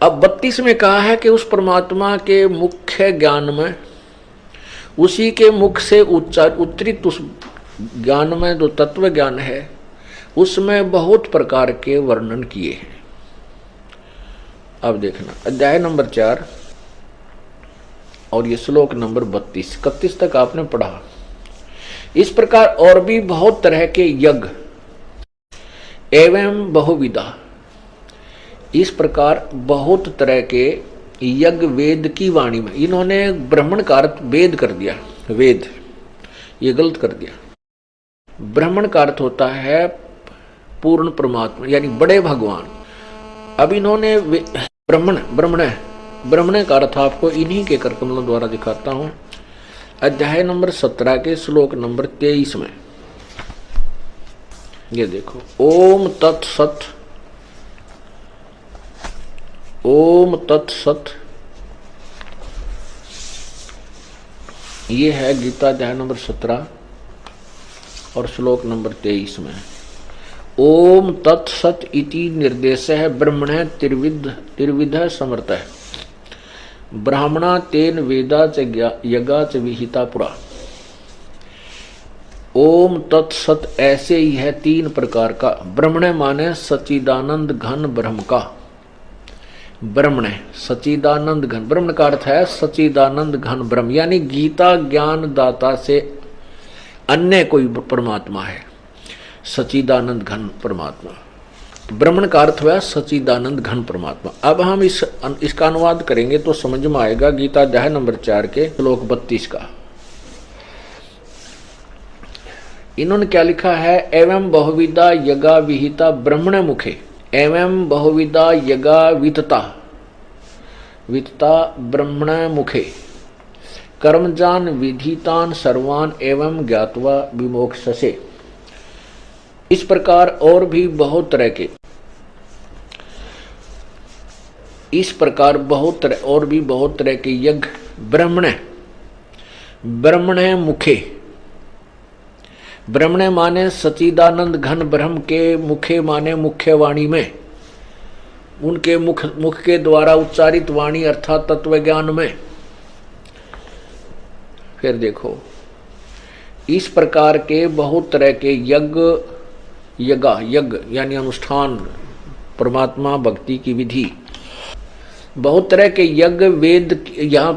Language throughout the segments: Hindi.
अब 32 में कहा है कि उस परमात्मा के मुख्य ज्ञान में, उसी के मुख से उच्चरित उस ज्ञान में जो तत्व ज्ञान है उसमें बहुत प्रकार के वर्णन किए हैं। अब देखना अध्याय नंबर 4 और ये श्लोक नंबर 32-31 तक आपने पढ़ा। इस प्रकार और भी बहुत तरह के यज्ञ एवं बहुविधा, इस प्रकार बहुत तरह के यज्ञ वेद की वाणी में, इन्होंने ब्राह्मण का अर्थ वेद कर दिया, वेद ये गलत कर दिया। ब्राह्मण का अर्थ होता है पूर्ण परमात्मा यानी बड़े भगवान। अब इन्होंने ब्राह्मण का अर्थ आपको इन्हीं के करकमलों द्वारा दिखाता हूं। अध्याय नंबर 17 के श्लोक नंबर 23 में ये देखो, ओम तत्सत, ओम तत्सत, ये है गीता अध्याय नंबर 17 और श्लोक नंबर 23 में। ओम तत्सत इति निर्देश है ब्रह्मण त्रिविध समर्थ है, ब्राह्मणा तेन वेदा च यज्ञा च विहिता पुरा। ओम तत्सत ऐसे ही है 3 प्रकार का। ब्रह्मण माने सच्चिदानंद घन ब्रह्म का, ब्रह्मण सच्चिदानंद घन, ब्रह्म का अर्थ है सच्चिदानंद घन ब्रह्म, यानी गीता ज्ञान दाता से अन्य कोई परमात्मा है, सच्चिदानंद घन परमात्मा। ब्रह्मण का अर्थ हुआ सच्चिदानंद घन परमात्मा। अब हम इसका अनुवाद करेंगे तो समझ में आएगा। गीता अध्याय नंबर 4 के श्लोक 32 का इन्होंने क्या लिखा है, एवं बहुविधा यज्ञा विहिता ब्रह्मण मुखे, एवं बहुविधा यज्ञा वितता ब्रह्मण मुखे, कर्मजान विधितान सर्वान एवं ज्ञात्वा विमोक्षसे। इस प्रकार और भी बहुत तरह के, इस प्रकार और भी बहुत तरह के यज्ञ ब्रह्मण मुखे, ब्रह्मण माने सच्चिदानंद घन ब्रह्म के मुखे माने मुख्य वाणी में, उनके मुख के द्वारा उच्चारित वाणी अर्थात तत्व ज्ञान में। फिर देखो इस प्रकार के बहुत तरह के यज्ञ यानी अनुष्ठान, परमात्मा भक्ति की विधि, बहुत तरह के यज्ञ वेद, यहाँ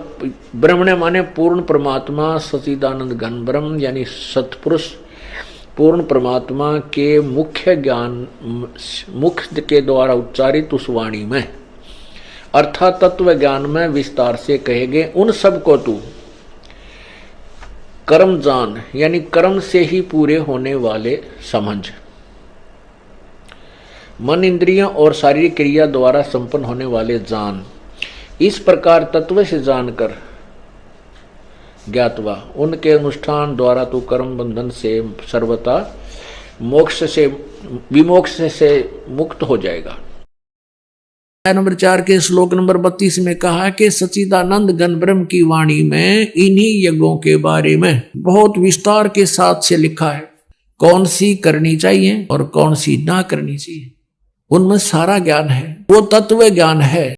ब्रह्मण माने पूर्ण परमात्मा सच्चिदानंद घन ब्रह्म यानी सत्पुरुष पूर्ण परमात्मा के मुख्य ज्ञान मुख के द्वारा उच्चारित उस वाणी में अर्थात तत्व ज्ञान में विस्तार से कहे गए। उन सब को तू कर्म जान यानी कर्म से ही पूरे होने वाले समझ, मन इंद्रियों और शारीरिक क्रिया द्वारा संपन्न होने वाले जान। इस प्रकार तत्व से जानकर ज्ञातवा उनके अनुष्ठान द्वारा तू कर्म बंधन से सर्वथा मोक्ष से विमोक्ष से मुक्त हो जाएगा। नंबर 4 के श्लोक नंबर 32 में कहा कि सच्चिदानंद घन ब्रह्म की वाणी में इन्हीं यज्ञों के बारे में बहुत विस्तार के साथ से लिखा है, कौन सी करनी चाहिए और कौन सी ना करनी चाहिए, उनमें सारा ज्ञान है, वो तत्व ज्ञान है।